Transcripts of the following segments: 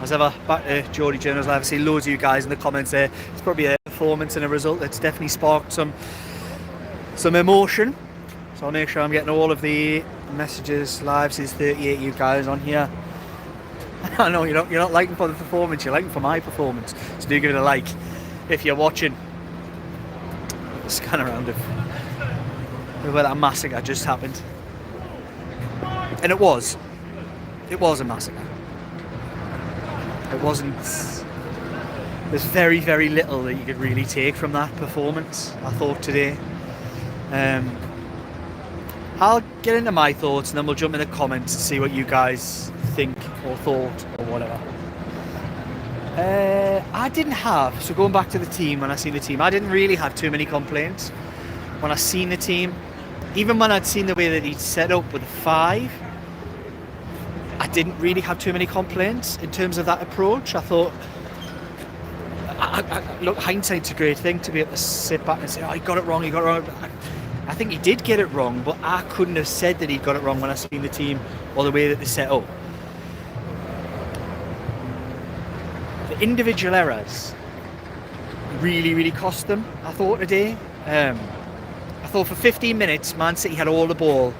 as ever, back to Geordie Journals Live. I see loads of you guys in the comments there. It's probably a performance and a result that's definitely sparked some emotion. So I'll make sure I'm getting all of the messages live. There's 38 you guys on here. I know you're not liking for the performance, you're liking for my performance. So do give it a like if you're watching. Scan around of where that massacre just happened. And it was a massacre. It wasn't. There's very, very little that you could really take from that performance, I thought, today. I'll get into my thoughts and then we'll jump in the comments and see what you guys think or thought or whatever. I didn't have, so going back to the team, when I seen the team, I didn't really have too many complaints when I seen the team. Even when I'd seen the way that he'd set up with 5, I didn't really have too many complaints in terms of that approach. I thought, look, hindsight's a great thing, to be able to sit back and say, oh, he got it wrong. I think he did get it wrong, but I couldn't have said that he got it wrong when I seen the team or the way that they set up. The individual errors really, really cost them, I thought, today. I thought for 15 minutes, Man City had all the ball.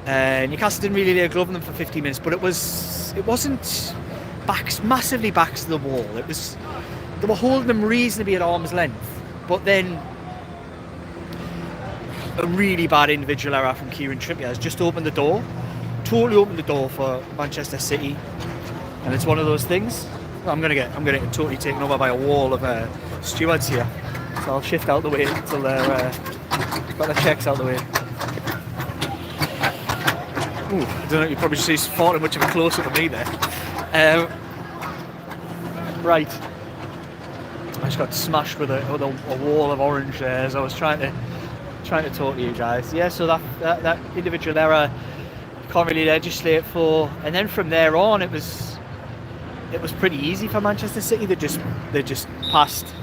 Newcastle didn't really lay a glove on them for 15 minutes, but it wasn't massively backs to the wall. They were holding them reasonably at arm's length, but then a really bad individual error from Kieran Trippier has just opened the door, totally opened the door for Manchester City, and it's one of those things. I'm gonna get totally taken over by a wall of stewards here, so I'll shift out the way until they're got their checks out the way. Ooh, I don't know, you probably see far too much of a close-up of me there. Right, I just got smashed with a wall of orange there as I was trying to talk to you guys. Yeah, so that individual error you can't really legislate for, and then from there on it was pretty easy for Manchester City. They just passed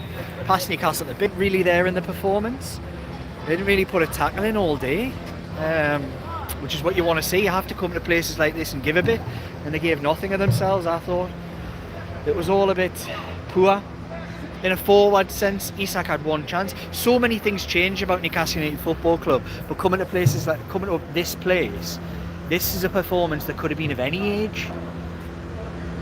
Newcastle a bit really there in the performance. They didn't really put a tackle in all day, which is what you want to see. You have to come to places like this and give a bit, and they gave nothing of themselves. I thought it was all a bit poor. In a forward sense, Isak had one chance. So many things change about Newcastle United Football Club, but coming to this place, this is a performance that could have been of any age.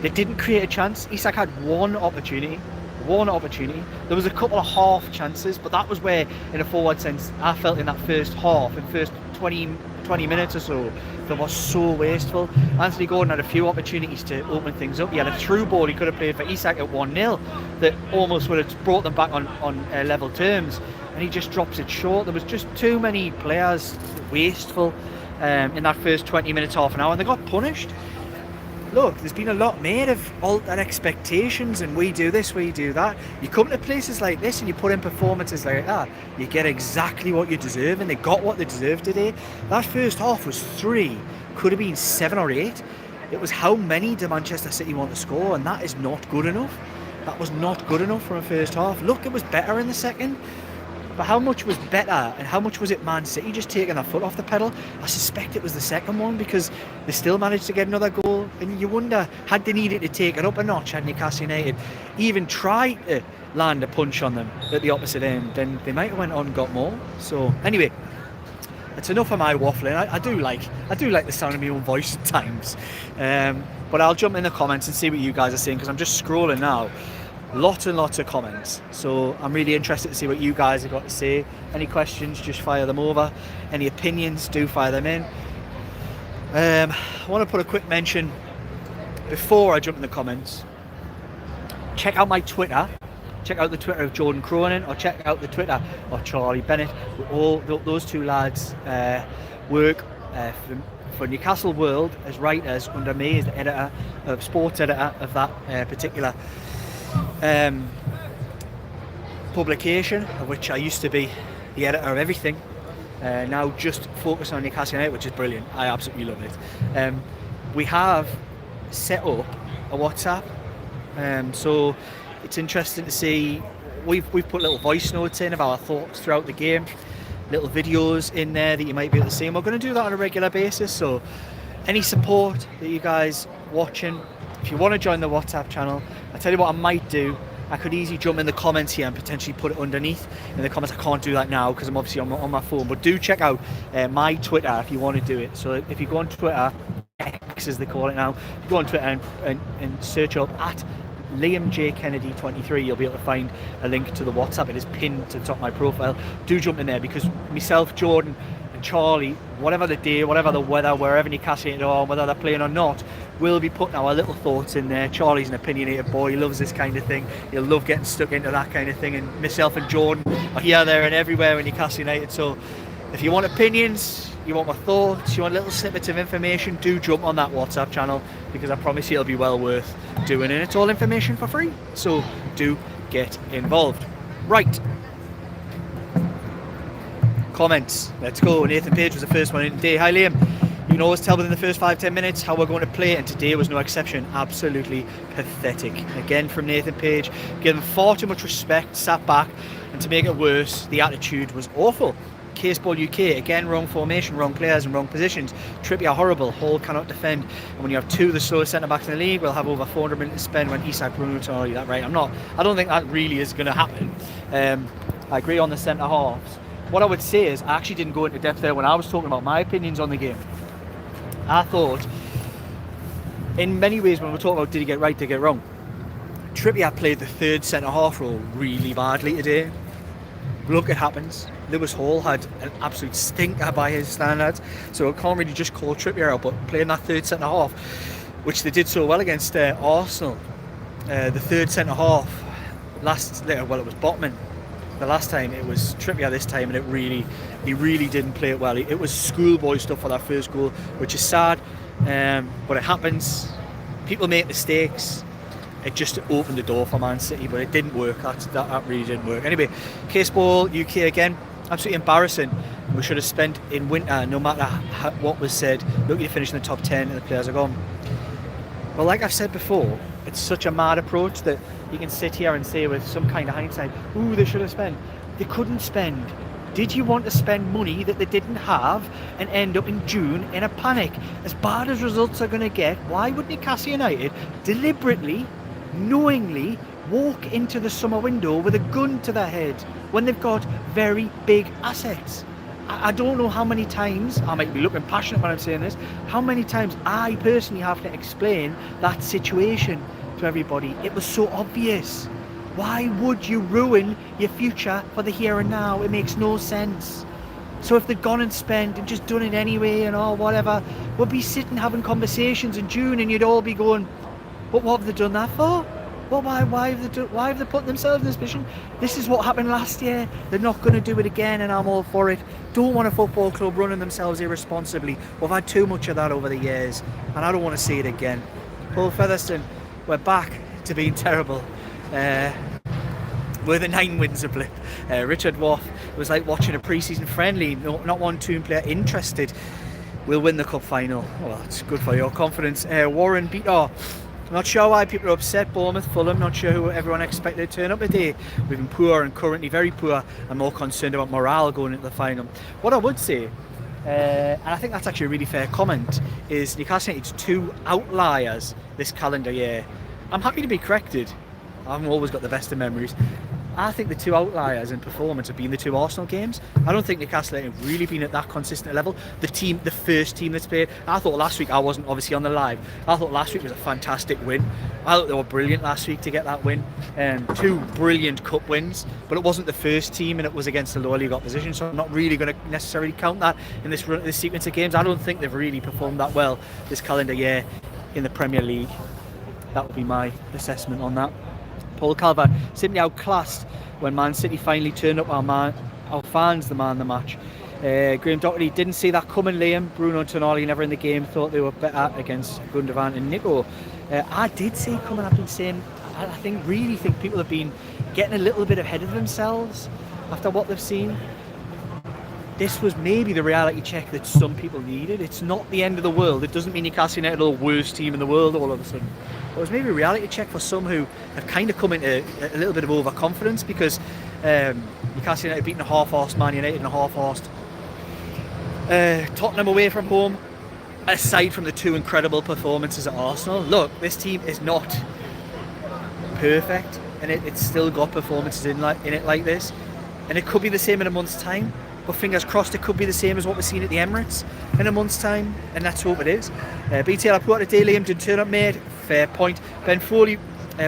They didn't create a chance. Isak had one opportunity. There was a couple of half chances, but that was where, in a forward sense, I felt in that first half, in the first 20 minutes or so, that was so wasteful. Anthony Gordon had a few opportunities to open things up. He had a through ball he could have played for Isak at 1-0 that almost would have brought them back on level terms, and he just drops it short. There was just too many players wasteful in that first 20 minutes, half an hour, and they got punished. Look, there's been a lot made of altered expectations, and we do this, we do that. You come to places like this and you put in performances like that, you get exactly what you deserve, and they got what they deserved today. That first half was 3, could have been 7 or 8. It was how many do Manchester City want to score, and that is not good enough. That was not good enough for a first half. Look, it was better in the second. But how much was better, and how much was it Man City just taking their foot off the pedal? I suspect it was the second one, because they still managed to get another goal. And you wonder, had they needed to take it up a notch, had Newcastle United even tried to land a punch on them at the opposite end, then they might have went on and got more. So anyway, it's enough of my waffling. I do like the sound of my own voice at times. But I'll jump in the comments and see what you guys are saying, because I'm just scrolling now. Lots and lots of comments, so I'm really interested to see what you guys have got to say. Any questions, just fire them over. Any opinions, do fire them in. I want to put a quick mention before I jump in the comments. Check out my Twitter. Check out the Twitter of Jordan Cronin, or check out the Twitter of Charlie Bennett. All those two lads work for Newcastle World as writers under me as the editor, sports editor of that particular publication, of which I used to be the editor of everything. Now just focus on Newcastle United, which is brilliant. I absolutely love it. We have set up a WhatsApp, so it's interesting to see. We've put little voice notes in of our thoughts throughout the game, little videos in there that you might be able to see, and we're going to do that on a regular basis. So any support that you guys watching, If you want to join the WhatsApp channel, I tell you what I might do. I could easily jump in the comments here and potentially put it underneath in the comments. I can't do that now because I'm obviously on my phone, but do check out my Twitter if you want to do it. So if you go on Twitter, X as they call it now, if you go on Twitter and search up at Liam J Kennedy 23, you'll be able to find a link to the WhatsApp. It is pinned to the top of my profile. Do jump in there, because myself, Jordan and Charlie, whatever the day, whatever the weather, wherever Newcastle United are, whether they're playing or not, we'll be putting our little thoughts in there. Charlie's an opinionated boy, he loves this kind of thing, he'll love getting stuck into that kind of thing, and myself and Jordan are here, there and everywhere in Newcastle United. So if you want opinions, you want my thoughts, you want little snippets of information, do jump on that WhatsApp channel, because I promise you it'll be well worth doing, and it's all information for free, so do get involved. Right, comments, let's go. Nathan Page was the first one in today. Hi Liam, you can always tell within the first 5-10 minutes how we're going to play, and today was no exception. Absolutely pathetic. Again from Nathan Page, given far too much respect, sat back, and to make it worse, the attitude was awful. Caseball UK, again wrong formation, wrong players and wrong positions. Trippier horrible, Hall cannot defend, and when you have two of the slowest centre backs in the league, we'll have over 400 million to spend when Isak, Bruno, Tonali. That right? I don't think that really is going to happen. I agree on the centre halves. What I would say is, I actually didn't go into depth there when I was talking about my opinions on the game. I thought, in many ways, when we're talking about did he get right, did he get wrong, Trippier played the third centre half role really badly today. Look, it happens. Lewis Hall had an absolute stinker by his standards, so I can't really just call Trippier out, but playing that third centre half, which they did so well against Arsenal, the third centre half it was Botman the last time, it was Trippier this time, and he really didn't play it well. It was schoolboy stuff for that first goal, which is sad, but it happens. People make mistakes. It just opened the door for Man City, but it didn't work. That really didn't work. Anyway, Caseball UK again, absolutely embarrassing. We should have spent in winter, no matter what was said, looking to finish in the top 10 and the players are gone. Well, like I've said before, it's such a mad approach that you can sit here and say with some kind of hindsight, ooh, they should have spent. They couldn't spend. Did you want to spend money that they didn't have and end up in June in a panic? As bad as results are going to get, why would Newcastle United deliberately, knowingly walk into the summer window with a gun to their head when they've got very big assets? I don't know how many times, I might be looking passionate when I'm saying this, how many times I personally have to explain that situation to everybody. It was so obvious. Why would you ruin your future for the here and now? It makes no sense. So if they'd gone and spent and just done it anyway and all whatever, we'd be sitting having conversations in June and you'd all be going, but what have they done that for? Well, why have they put themselves in this position? This is what happened last year. They're not going to do it again, and I'm all for it. Don't want a football club running themselves irresponsibly. We've had too much of that over the years, and I don't want to see it again. Paul Featherstone, we're back to being terrible. We're the 9 wins a blip. Richard Waugh, it was like watching a pre-season friendly. Not one team player interested. We'll win the cup final. Well, it's good for your confidence. Warren Beater. Not sure why people are upset. Bournemouth, Fulham, not sure who everyone expected to turn up today. We've been poor and currently very poor, and more concerned about morale going into the final. What I would say, and I think that's actually a really fair comment, is Newcastle United's 2 outliers this calendar year. I'm happy to be corrected. I haven't always got the best of memories. I think the 2 outliers in performance have been the 2 Arsenal games. I don't think Newcastle have really been at that consistent level. The first team that's played, I thought last week, I wasn't obviously on the live, I thought last week was a fantastic win. I thought they were brilliant last week to get that win. 2 brilliant cup wins, but it wasn't the first team and it was against the lower league opposition, so I'm not really going to necessarily count that in this sequence of games. I don't think they've really performed that well this calendar year in the Premier League. That would be my assessment on that. Paul Calvert, simply outclassed when Man City finally turned up our fans the man of the match. Graham Doherty, didn't see that coming, Liam. Bruno and Tonali never in the game, thought they were better against Gundogan and Nico. I did see it coming. I've been saying, I really think people have been getting a little bit ahead of themselves after what they've seen. This was maybe the reality check that some people needed. It's not the end of the world. It doesn't mean Newcastle United are the worst team in the world all of a sudden. It was maybe a reality check for some who have kind of come into a little bit of overconfidence, because Newcastle United beating a half-arsed Man United and a half-arsed Tottenham away from home. aside from the 2 incredible performances at Arsenal, look, this team is not perfect, and it's still got performances in it like this, and it could be the same in a month's time, but fingers crossed it could be the same as what we're seeing at the Emirates in a month's time, and let's hope it is. BTL, I put out a day, Liam didn't turn up, mate. Fair point. Ben Foley,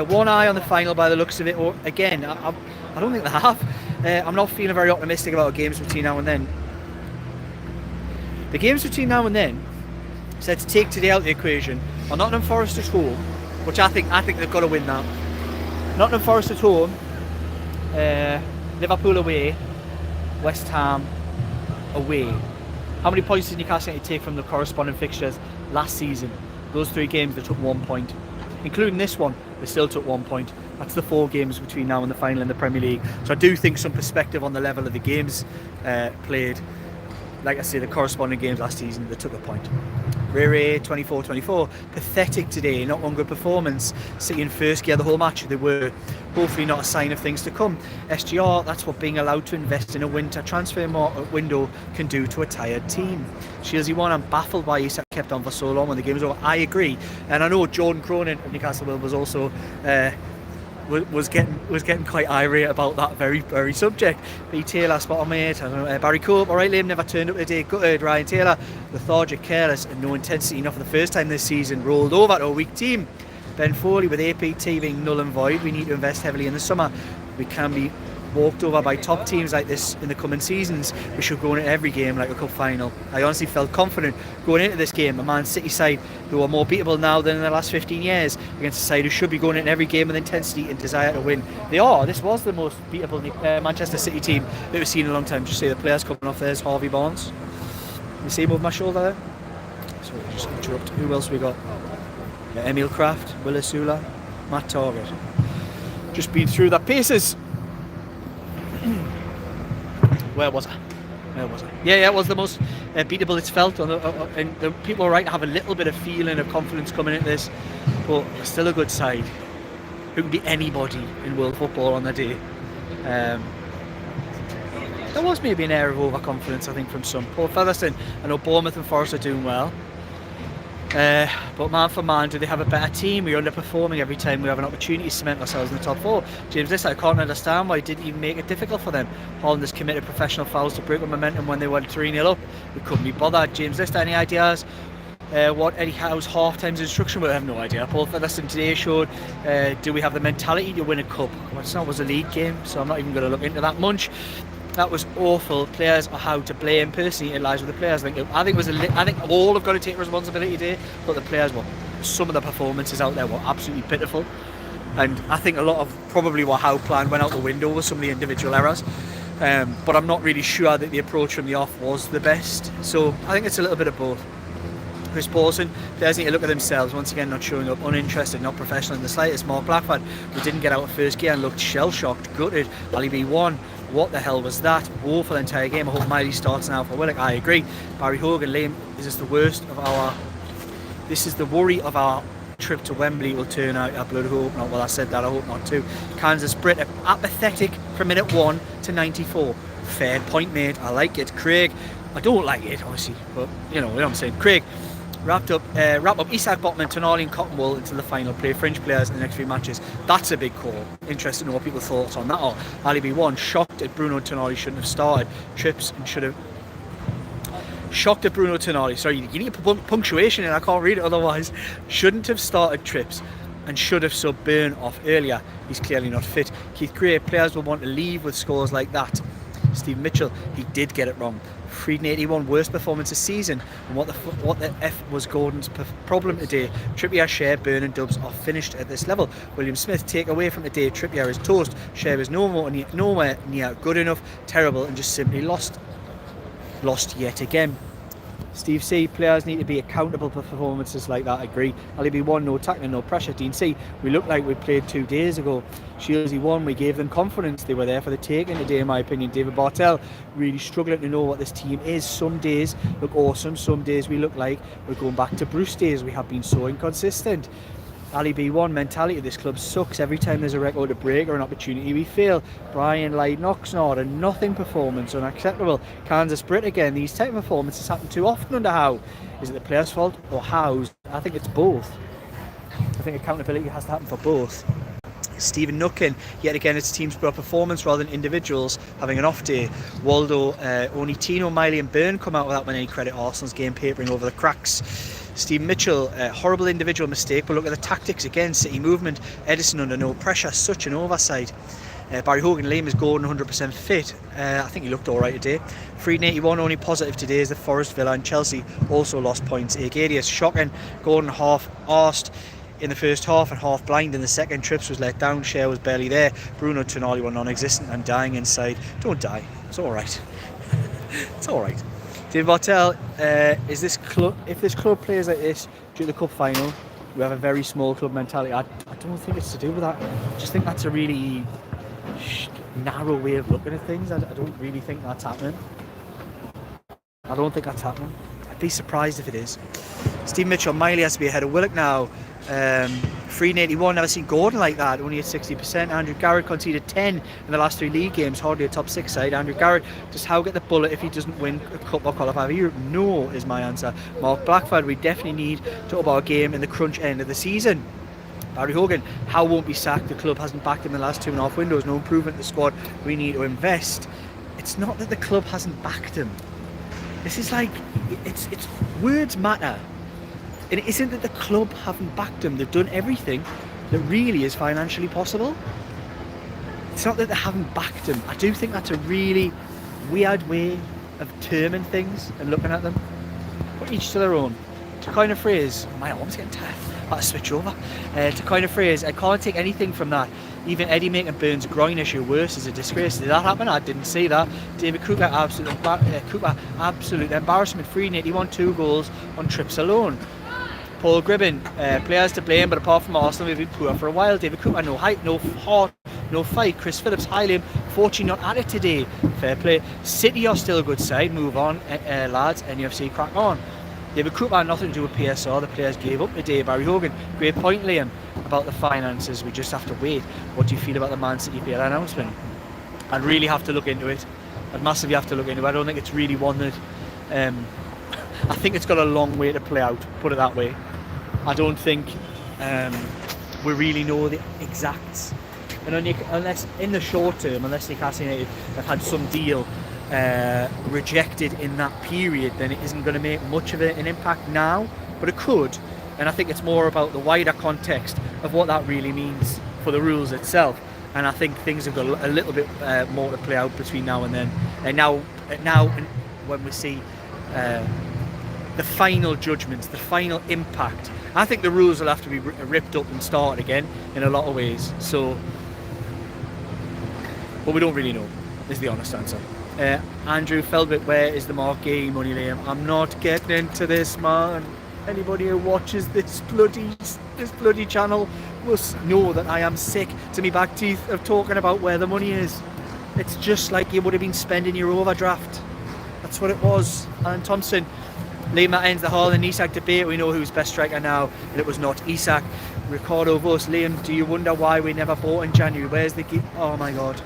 one eye on the final by the looks of it, or again, I don't think they have. I'm not feeling very optimistic about games between now and then. The games between now and then, so to take today out of the equation, are Nottingham Forest at home, which I think they've got to win that. Nottingham Forest at home, Liverpool away, West Ham away. How many points did Newcastle United take from the corresponding fixtures last season? Those 3 games, they took 1 point. Including this one, they still took 1 point. That's the 4 games between now and the final in the Premier League. So I do think some perspective on the level of the games played. Like I say, the corresponding games last season, they took a point. Rere 24-24, pathetic today, not one good performance. City in first gear the whole match, they were. Hopefully not a sign of things to come. SGR, that's what being allowed to invest in a winter transfer window can do to a tired team. Shieldsy 1, I'm baffled why he's kept on for so long when the game was over. I agree, and I know Jordan Cronin of Newcastle was also was getting quite irate about that very subject. B. Taylor, spot on, mate. I don't know, Barry Cope, alright, Liam, never turned up today. Gutted. Ryan Taylor, lethargic, careless, and no intensity enough for the first time this season. Rolled over to a weak team. Ben Foley, with APT being null and void, we need to invest heavily in the summer. We can be walked over by top teams like this in the coming seasons. We should go into every game like a cup final. I honestly felt confident going into this game, a Man City side who are more beatable now than in the last 15 years, against a side who should be going into every game with intensity and desire to win. They are. This was the most beatable Manchester City team that we've seen in a long time. Just say the players coming off. There's Harvey Barnes. You see him over my shoulder there? Sorry, just interrupt. Who else we got? Emil Kraft, Willa Sula, Matt Target. Just been through that paces. Where was I? Yeah, it was the most beatable it's felt. And the people are right to have a little bit of feeling of confidence coming into this, but still a good side who can beat anybody in world football on the day. There was maybe an air of overconfidence, I think, from some. Paul Featherstone, I know Bournemouth and Forest are doing well. But man for man, do they have a better team? We're underperforming every time we have an opportunity to cement ourselves in the top 4. James, I can't understand why he didn't even make it difficult for them. Holland has committed professional fouls to break up momentum when they went 3-0 up. We couldn't be bothered. James, any ideas? What Eddie Howe's half-time's instruction? We have no idea. Paul Featherstone today showed, do we have the mentality to win a cup? Well, it's not was a league game, so I'm not even going to look into that much. That was awful. Players are how to blame. Personally, it lies with the players. I think all have got to take responsibility today, but the players were. Some of the performances out there were absolutely pitiful, and I think a lot of probably what Howe planned went out the window with some of the individual errors. But I'm not really sure that the approach from the off was the best. So I think it's a little bit of both. Chris Paulson, players need to look at themselves. Once again, not showing up, uninterested, not professional in the slightest. Mark Blackford, we didn't get out of first gear and looked shell-shocked, gutted. Ali B1, what the hell was that? Awful entire game. I hope Miley starts now for Willock. I agree. Barry Hogan, Liam, is this the worst of our... This is the worry of our trip to Wembley will turn out. I bloody hope not. Well, I said that, I hope not too. Kansas Brit, apathetic from minute 1 to 94. Fair point, mate. I like it. Craig, I don't like it, obviously, but you know what I'm saying. Craig, wrap up Isak Botman, Tonali and Cottonwool until the final. Play fringe players in the next few matches. That's a big call. Interested to know what people's thoughts on that are. Ali B1, shocked that Bruno Tonali shouldn't have started. Trips and should have... Shocked at Bruno Tonali. Sorry, you need a punctuation and I can't read it otherwise. Shouldn't have started Trips and should have subbed Burn off earlier. He's clearly not fit. Keith Gray, players will want to leave with scores like that. Steve Mitchell, he did get it wrong. Frieden 81, worst performance this season. And what the F was Gordon's problem today? Trippier, Shea, Burn and Dubs are finished at this level. William Smith, take away from today. Trippier is toast. Shea is nowhere near good enough, terrible, and just simply lost yet again. Steve C, players need to be accountable for performances like that. I agree. Ali B1, no tackling, no pressure. Dean C, we look like we played 2 days ago. Shieldsy 1, we gave them confidence. They were there for the taking today, in my opinion. David Bartel, really struggling to know what this team is. Some days look awesome, some days we look like we're going back to Bruce days. We have been so inconsistent. Ali B1, mentality of this club sucks. Every time there's a record to break or an opportunity, we fail. Brian Light Oxnard, a nothing performance, unacceptable. Kansas Brit again. These type of performances happen too often under Howe. Is it the player's fault or Howe's? I think it's both. I think accountability has to happen for both. Stephen Nuckin, yet again it's team's poor performance rather than individuals having an off day. Waldo, only Tino, Miley and Byrne come out without winning any credit. Arsenal's game papering over the cracks. Steve Mitchell, horrible individual mistake, but look at the tactics again. City movement, Edison under no pressure, such an oversight. Barry Hogan, Liam is Gordon 100% fit. I think he looked alright today. Freed 81, only positive today is the Forest, Villa and Chelsea also lost points. Agadius, shocking. Gordon half-arsed in the first half and half blind in the second. Trips was let down, Cher was barely there. Bruno, Tonali were non-existent and dying inside. Don't die, it's alright. It's alright. David Bartel, is this club, if this club plays like this during the cup final, we have a very small club mentality. I don't think it's to do with that. I just think that's a really narrow way of looking at things. I don't really think that's happening. I don't think that's happening. I'd be surprised if it is. Steve Mitchell, Miley has to be ahead of Willock now. Free 81, never seen Gordon like that, only at 60%. Andrew Garrett conceded 10 in the last 3 league games, hardly a top 6 side. Andrew Garrett, does Howe get the bullet if he doesn't win a cup or qualify for Europe? No, is my answer. Mark Blackford, we definitely need to up our game in the crunch end of the season. Barry Hogan, Howe won't be sacked. The club hasn't backed him in the last 2.5 windows. No improvement in the squad. We need to invest. It's not that the club hasn't backed him. This is like, it's words matter. And it isn't that the club haven't backed them. They've done everything that really is financially possible. It's not that they haven't backed them. I do think that's a really weird way of terming things and looking at them. But each to their own. To coin a phrase, my arm's getting tired. I have to switch over. To coin a phrase, I can't take anything from that. Even Eddie making Burns' groin issue worse is a disgrace. Did that happen? I didn't see that. David Cooper, absolute embarrassment. Free 81, 2 goals on trips alone. Paul Gribben, players to blame, but apart from Arsenal, we've been poor for a while. David Cooper, no height, no heart, no fight. Chris Phillips, Highliam, fortunately not at it today. Fair play. City are still a good side. Move on, lads. NUFC, crack on. David Cooper, nothing to do with PSR. The players gave up today. Barry Hogan, great point, Liam, about the finances. We just have to wait. What do you feel about the Man City player announcement? I'd really have to look into it. I'd massively have to look into it. I don't think it's really one that... I think it's got a long way to play out, put it that way. I don't think we really know the exacts. And unless, in the short term, unless Newcastle United have had some deal rejected in that period, then it isn't going to make much of an impact now, but it could. And I think it's more about the wider context of what that really means for the rules itself. And I think things have got a little bit more to play out between now and then. And now when we see the final judgments, the final impact, I think the rules will have to be ripped up and started again in a lot of ways. So, but we don't really know, is the honest answer. Andrew Felbit, where is the Mark Gay money, Liam? I'm not getting into this, man. Anybody who watches this bloody channel must know that I am sick to me back teeth of talking about where the money is. It's just like you would have been spending your overdraft. That's what it was. Alan Thompson, Liam ends the Hall and Isak debate. We know who's best striker now, and it was not Isak. Ricardo Vos, Liam, do you wonder why we never bought in January? Where's the oh my god.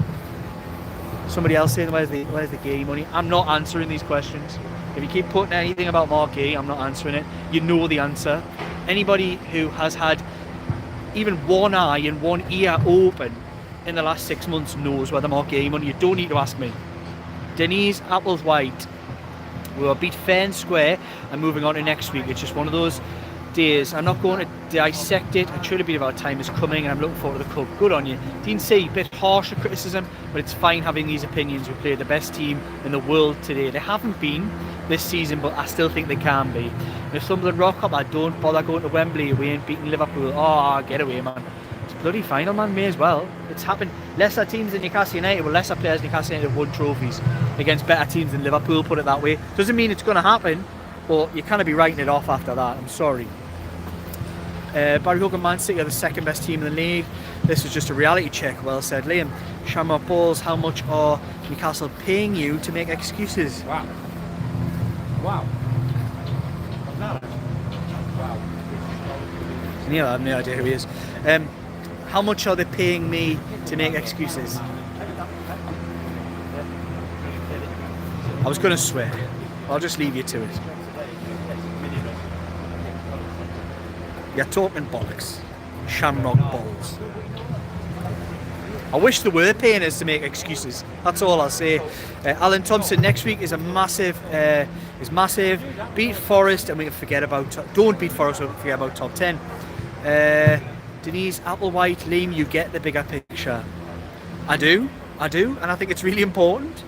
Somebody else saying where's the Gay money? I'm not answering these questions. If you keep putting anything about Mark Gay, I'm not answering it. You know the answer. Anybody who has had even one eye and one ear open in the last 6 months knows where the Mark Gay money. You don't need to ask me. Denise Applewhite. We were beat fair and square and moving on to next week. It's just one of those days. I'm not going to dissect it. It should have been about time is coming and I'm looking forward to the club. Good on you. Dean C, bit harsher criticism, but it's fine having these opinions. We played the best team in the world today. They haven't been this season, but I still think they can be. If Sunderland rock up, I don't bother going to Wembley. We ain't beating Liverpool. Oh, get away, man. It's a bloody final, man. May as well. It's happened. Lesser teams than Newcastle United, well, lesser players Newcastle United have won trophies against better teams than Liverpool, put it that way. Doesn't mean it's going to happen, but you can't be writing it off after that. I'm sorry. Barry Hogan, Man City are the second best team in the league. This was just a reality check. Well said, Liam. Shamrock Balls, how much are Newcastle paying you to make excuses? Wow. Wow. Wow. Neil, I have no idea who he is. How much are they paying me to make excuses? I was going to swear. I'll just leave you to it. You're talking bollocks. Shamrock balls. I wish they were paying us to make excuses. That's all I'll say. Alan Thompson next week is massive. Beat Forest and we can forget about. Don't beat Forest. We can forget about top 10. Denise Applewhite, Liam, you get the bigger picture. I do, and I think it's really important.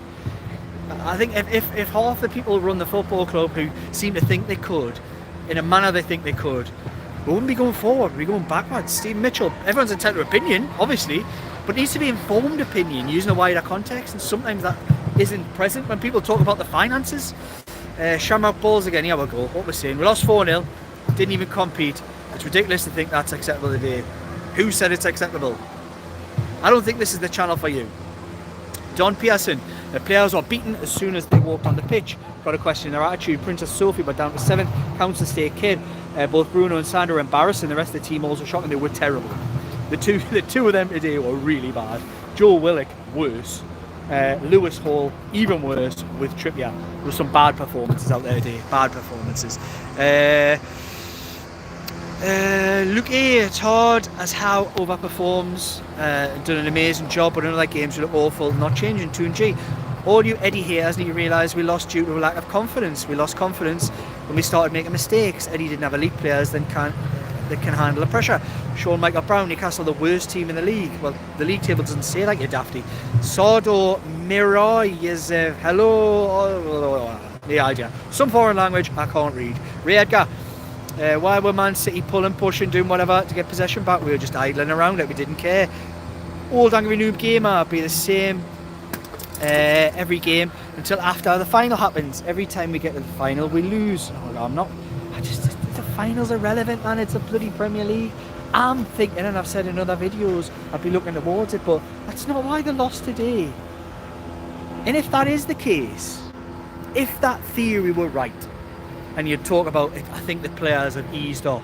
I think if half the people who run the football club who seem to think they could, in a manner they think they could, we wouldn't be going forward. We'd be going backwards. Steve Mitchell. Everyone's entitled to opinion, obviously. But it needs to be informed opinion using a wider context, and sometimes that isn't present when people talk about the finances. Shamrock Balls again, here we go. What we're saying, we lost 4-0, didn't even compete. It's ridiculous to think that's acceptable today. Who said it's acceptable? I don't think this is the channel for you. Don Pearson, the players were beaten as soon as they walked on the pitch. Got a question in their attitude. Princess Sophie were down to 7th. Council State Kid. Both Bruno and Sandra were embarrassing. The rest of the team also shocking. They were terrible. The two of them today were really bad. Joe Willock, worse. Lewis Hall, even worse with Trippier. There were some bad performances out there today. Bad performances. Luke A, it's hard as Howe overperforms. Done an amazing job, but unlike games look awful. Not changing. 2G. All you Eddie haters need to realise we lost due to a lack of confidence. We lost confidence when we started making mistakes. Eddie didn't have elite players that can handle the pressure. Sean Michael Brown, Newcastle, the worst team in the league. Well, the league table doesn't say that, you dafty. Sordo Miroy is hello. The idea. Some foreign language I can't read. Ray Edgar. Why were Man City pulling, pushing, doing whatever to get possession back? We were just idling around it. We didn't care. Old Angry Noob Gamer be the same every game until after the final happens. Every time we get to the final, we lose. The finals are relevant, man. It's a bloody Premier League. I'm thinking, and I've said in other videos, I'd be looking towards it, but that's not why they lost today. And if that is the case, if that theory were right, and you'd talk about, I think the players have eased off,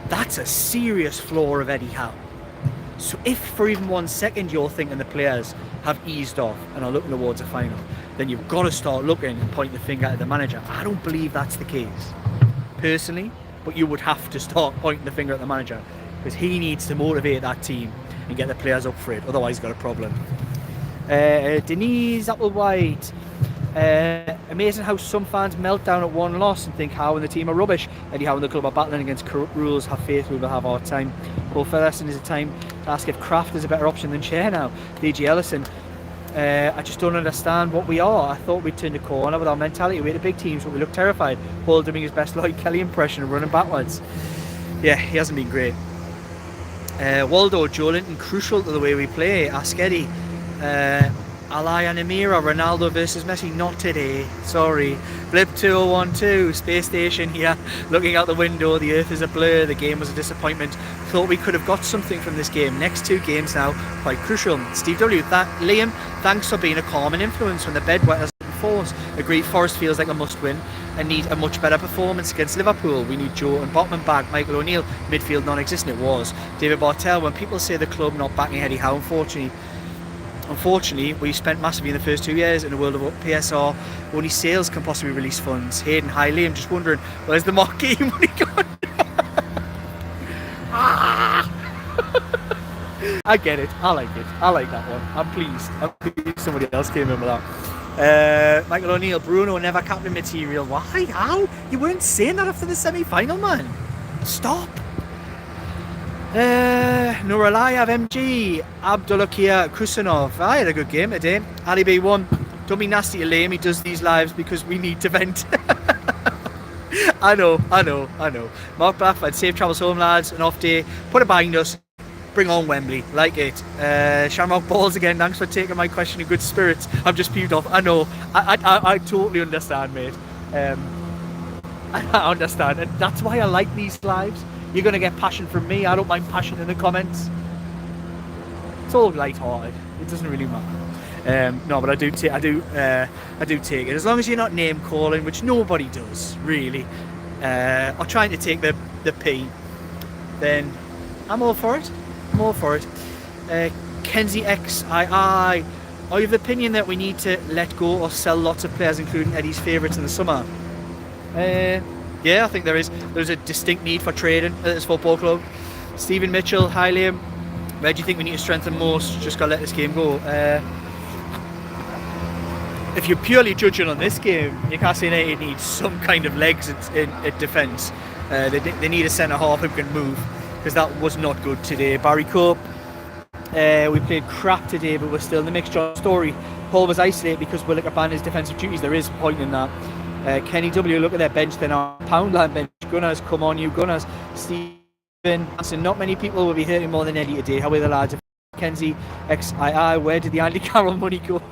that's a serious flaw of Eddie Howe. So if for even 1 second you're thinking the players have eased off and are looking towards a final, then you've got to start looking and pointing the finger at the manager. I don't believe that's the case, personally, but you would have to start pointing the finger at the manager because he needs to motivate that team and get the players up for it, otherwise he's got a problem. Denise Applewhite. Amazing how some fans melt down at one loss and think Howe and the team are rubbish. Eddie Howe and the club are battling against corrupt rules. Have faith we will have our time. Paul Featherstone, is it time to ask if Kraft is a better option than Cher now? DG Ellison. I just don't understand what we are. I thought we'd turn the corner with our mentality. We had a big team, but we look terrified. Paul doing his best Lloyd Kelly impression of running backwards. Yeah, he hasn't been great. Waldo, Joe Linton, crucial to the way we play. Ask Eddie. Alai and Amira, Ronaldo versus Messi, not today, sorry. Blip 2012, Space Station here, looking out the window, the earth is a blur, the game was a disappointment. Thought we could have got something from this game. Next 2 games now, quite crucial. Steve W, Liam, thanks for being a calming influence when the bedwetters falls. Agreed, Forest feels like a must-win and need a much better performance against Liverpool. We need Joe and Botman back. Michael O'Neill, midfield non-existent, it was. David Bartel, when people say the club not backing Eddie Howe, unfortunately, we spent massively in the first 2 years in the world of PSR. Only sales can possibly release funds. Hayden, hi Liam, just wondering, where's the marquee money gone? I get it. I like it. I like that one. I'm pleased somebody else came in with that. Michael O'Neill, Bruno never captain material. Why? How? You weren't saying that after the semi-final, man. Stop. Nuraliyev MG, Abdullah Kia Kusanov. I had a good game today. Ali B1, don't be nasty to Liam, he does these lives because we need to vent. I know. Mark Blackford, safe travels home lads, an off day, put it behind us, bring on Wembley, like it. Shamrock Balls again, thanks for taking my question in good spirits. I'm just peeved off, I know, I totally understand, mate. I understand, and that's why I like these lives. You're going to get passion from me. I don't mind passion in the comments. It's all light-hearted. It doesn't really matter. No, but I do take it. As long as you're not name-calling, which nobody does, really. Or trying to take the P. then I'm all for it. I'm all for it. Kenzie XII, I have the opinion that we need to let go or sell lots of players, including Eddie's favourites in the summer. Yeah, I think there's a distinct need for trading at this football club. Stephen Mitchell, hi Liam. Where do you think we need to strengthen most? Just got to let this game go. If you're purely judging on this game, Newcastle United needs some kind of legs in defence. They need a centre half who can move, because that was not good today. Barry Cope, we played crap today, but we're still in the mix. John Story, Paul was isolated because Willock abandoned his defensive duties. There is a point in that. Kenny W, look at their bench. They're on Poundland bench. Gunners, come on you Gunners. Stephen, so not many people will be hurting more than Eddie today. How are the lads? Kenzie XII, where did the Andy Carroll money go?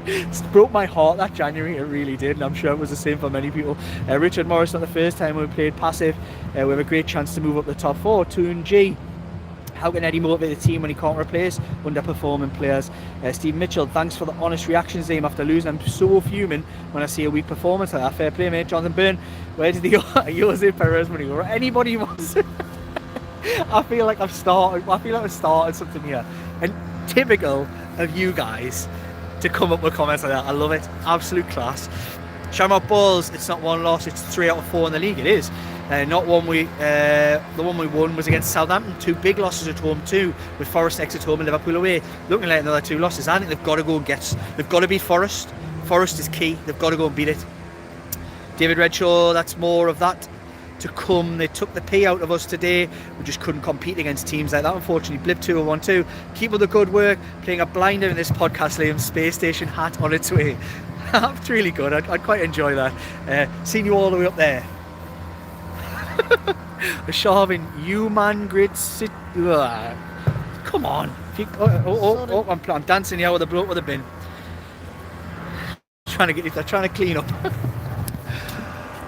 It broke my heart that January, it really did, and I'm sure it was the same for many people. Richard Morris, not the first time we played passive. We have a great chance to move up the top four. Toon G, how can Eddie motivate the team when he can't replace underperforming players? Steve Mitchell, thanks for the honest reactions, Liam, after losing. I'm so fuming when I see a weak performance like that. Fair play, mate. Jonathan Byrne, where did the Jose Perez money go? Anybody wants I feel like I've started something here, and typical of you guys to come up with comments like that. I love it. Absolute class. Shamrock Balls, it's not one loss, it's 3 out of 4 in the league. It is. Not one the one we won was against Southampton. 2 big losses at home too, with Forest X at home and Liverpool away. Looking like another 2 losses. I think they've got to go and they've got to beat Forest. Forest is key. They've got to go and beat it. David Redshaw, that's more of that to come. They took the pee out of us today. We just couldn't compete against teams like that, unfortunately. Blip 201-2. Keep up the good work. Playing a blinder in this podcast, Liam. Space Station hat on its way. That's really good. I'd quite enjoy that. Seeing you all the way up there. Sharvin, you man grid sit. Come on. I'm dancing here with a bloke with a bin. Trying to clean up.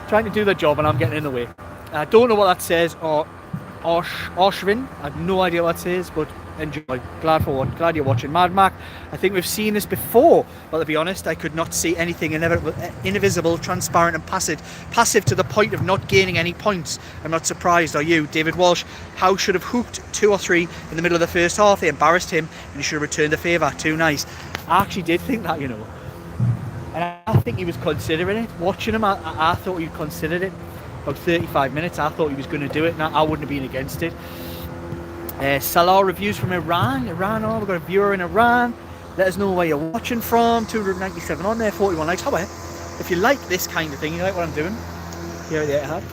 Trying to do the job, and I'm getting in the way. I don't know what that says, or Oshvin. I have no idea what that says, but enjoy. Glad you're watching. Mad Mac, I think we've seen this before, but to be honest, I could not see anything invisible, transparent and passive to the point of not gaining any points. I'm not surprised, are you? David Walsh, Howe should have hooked 2 or 3 in the middle of the first half. They embarrassed him, and he should have returned the favour. Too nice. I actually did think that, you know. And I think he was considering it. Watching him, I thought he'd considered it. About 35 minutes, I thought he was going to do it, and I wouldn't have been against it. Salah reviews from Iran. We've got a viewer in Iran. Let us know where you're watching from. 297 on there, 41 likes. However, if you like this kind of thing, you like what I'm doing here at the Etihad,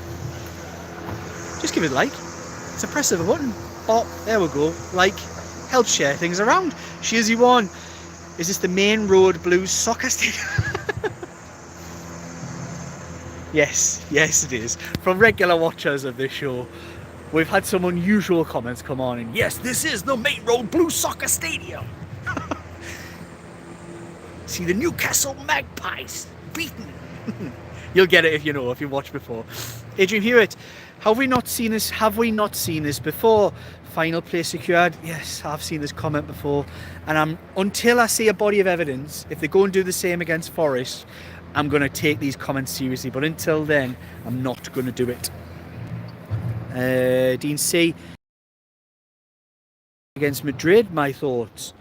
just give it a like. It's a press of a button. Oh, there we go. Like, help share things around. Cheers, you on. Is this the Main Road Blues soccer stadium? Yes, it is. From regular watchers of this show, we've had some unusual comments come on, and yes, this is the Main Road Blues soccer stadium. See the Newcastle Magpies beaten. You'll get it if you've watched before. Adrian Hewitt, have we not seen this before? Final place secured. Yes, I've seen this comment before, and until I see a body of evidence, if they go and do the same against Forest, I'm going to take these comments seriously, but until then, I'm not going to do it. Dean C, against Madrid, my thoughts.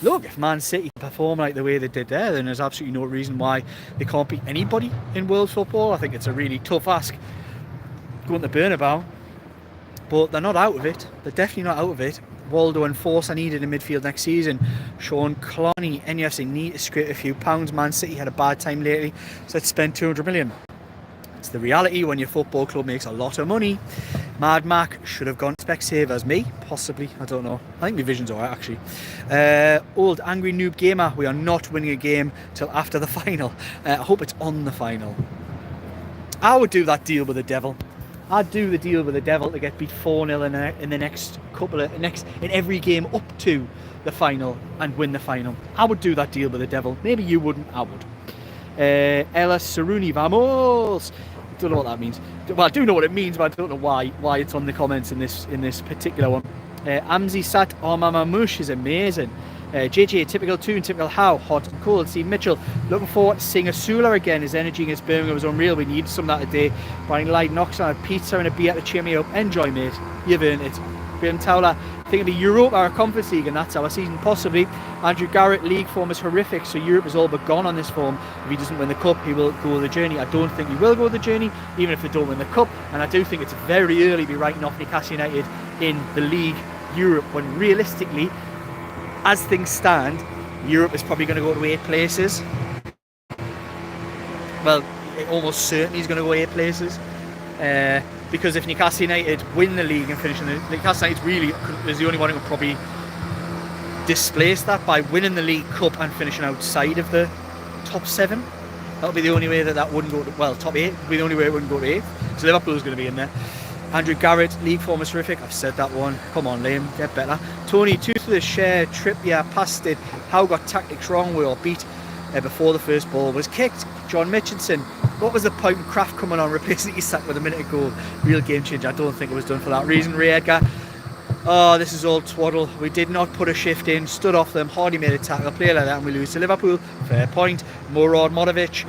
Look, if Man City perform like the way they did there, then there's absolutely no reason why they can't beat anybody in world football. I think it's a really tough ask going to Bernabeu, but they're not out of it. They're definitely not out of it. Waldo and Force are needed in midfield next season. Sean Cloney, NUFC need to scrape a few pounds. Man City had a bad time lately, so let's spend 200 million. It's the reality when your football club makes a lot of money. Mad Mac should have gone Specsavers. Me? Possibly. I don't know. I think my vision's alright, actually. Old Angry Noob Gamer, we are not winning a game till after the final. I hope it's on the final. I would do that deal with the devil. I'd do the deal with the devil to get beat 4-0 in the next in every game up to the final and win the final. I would do that deal with the devil. Maybe you wouldn't. I would. Ella Saruni, vamos. Don't know what that means. Well, I do know what it means, but I don't know why it's on the comments in this particular one. Amzi Sat, Omar Marmoush is amazing. JJ, typical Toon, typical Howe, hot and cold. Steve Mitchell, looking forward to seeing Asula again. His energy against Birmingham was unreal. We needed some of that today. Brian Light knocks on a pizza and a beer to cheer me up. Enjoy, mate. You've earned it. Graham Towler, think of the Europa or a Conference League, and that's our season, possibly. Andrew Garrett, league form is horrific, so Europe is all but gone on this form. If he doesn't win the Cup, he will go the journey. I don't think he will go the journey, even if they don't win the Cup. And I do think it's very early to be writing off Newcastle United in the league Europe, when realistically, as things stand, Europe is probably going to go to 8 places. Well, it almost certainly is going to go 8 places. Because if Newcastle United win the league and finish in the Newcastle United really is the only one who could probably displace that by winning the League Cup and finishing outside of the top 7. That would be the only way that wouldn't go to, well, top 8 would be the only way it wouldn't go to 8th. So Liverpool's going to be in there. Andrew Garrett, league form is terrific. I've said that one. Come on, Liam, get better. Tony, 2 to the share. Trippier passed it. Howe got tactics wrong. We all beat before the first ball was kicked. John Mitchinson, what was the point in Kraft coming on, replacing Isak with a minute ago? Real game changer. I don't think it was done for that reason. Ray Edgar, oh, this is all twaddle. We did not put a shift in, stood off them, hardly made a tackle, play like that and we lose to Liverpool. Fair point. Murad Modovic,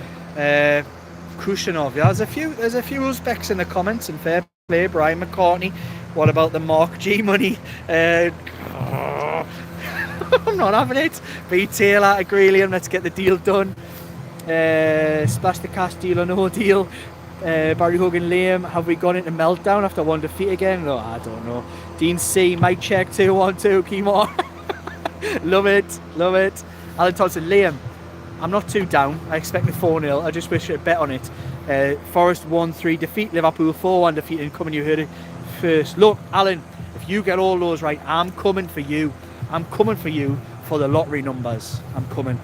Khrushchev. Yeah, there's a few Uzbeks in the comments, and fair play. Brian McCartney, what about the Mark G money? I'm not having it. B. Taylor, agree, Liam, let's get the deal done. Splash the cash, deal or no deal. Barry Hogan, Liam, have we gone into meltdown after one defeat again? No, I don't know. Dean C, mic check 212, keep on. Love it, love it. Alan Thompson, Liam, I'm not too down. I expect the 4-0. I just wish I'd bet on it. Forest 1-3 defeat, Liverpool 4-1 defeat, and coming, you heard it first. Look, Alan, if you get all those right, I'm coming for you. I'm coming for you for the lottery numbers. I'm coming.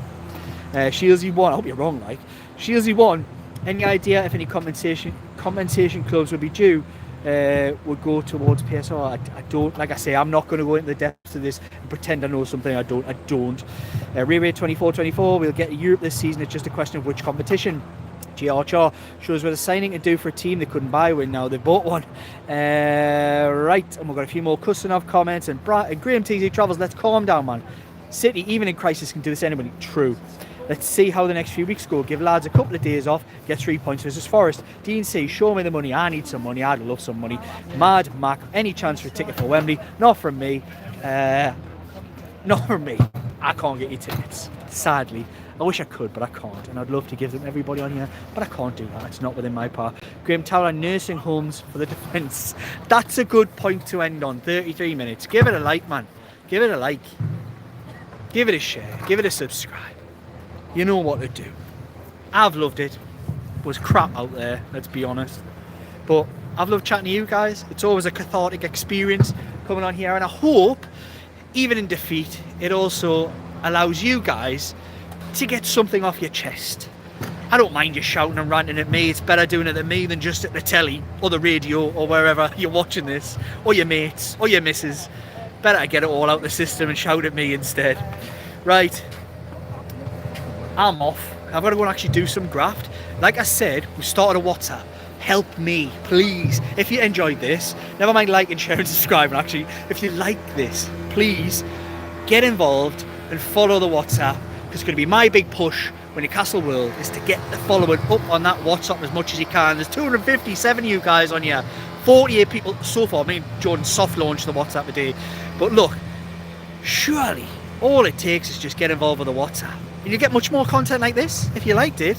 Shieldsy 1, I hope you're wrong, like. Shieldsy 1, any idea if any compensation clubs would be due, would go towards PSR? I don't, like I say, I'm not going to go into the depths of this and pretend I know something I don't. Ray 2424, we'll get to Europe this season, it's just a question of which competition. GR shows what a signing to do for a team they couldn't buy when now they've bought one. Right, and we've got a few more Kustanov comments, and Graham TZ Travels, let's calm down, man. City, even in crisis, can do this anybody. True. Let's see how the next few weeks go. Give lads a couple of days off, get 3 points versus Forest. Dean C, show me the money. I need some money. I'd love some money. Mad Mac, any chance for a ticket for Wembley? Not from me. Not from me. I can't get you tickets, sadly. I wish I could, but I can't. And I'd love to give them everybody on here, but I can't do that. It's not within my power. Graham Tower, nursing homes for the defence. That's a good point to end on. 33 minutes. Give it a like, man. Give it a like. Give it a share. Give it a subscribe. You know what to do. I've loved it. It was crap out there, let's be honest. But I've loved chatting to you guys. It's always a cathartic experience coming on here. And I hope, even in defeat, it also allows you guys to get something off your chest. I don't mind you shouting and ranting at me. It's better doing it than me than just at the telly or the radio or wherever you're watching this, or your mates or your missus. Better to get it all out the system and shout at me instead. Right, I'm off. I've got to go and actually do some graft. Like I said, we started a WhatsApp. Help me, please. If you enjoyed this, never mind liking, sharing, subscribing. Actually, if you like this, please get involved and follow the WhatsApp. It's going to be my big push when Newcastle World is to get the following up on that WhatsApp as much as you can. There's 257 of you guys on here, 48 people so far. I mean, Jordan soft launched the WhatsApp today, but look, surely all it takes is just get involved with the WhatsApp, and you get much more content like this. If you liked it,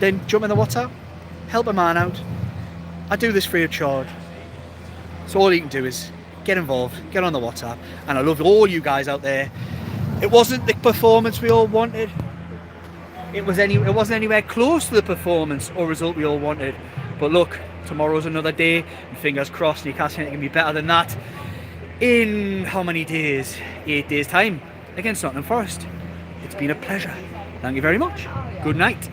then jump in the WhatsApp, help a man out. I do this free of charge, so all you can do is get involved, get on the WhatsApp, and I love all you guys out there. It wasn't the performance we all wanted. It wasn't anywhere close to the performance or result we all wanted. But look, tomorrow's another day, and fingers crossed Newcastle can be better than that in how many days? 8 days' time against Nottingham Forest. It's been a pleasure. Thank you very much. Good night.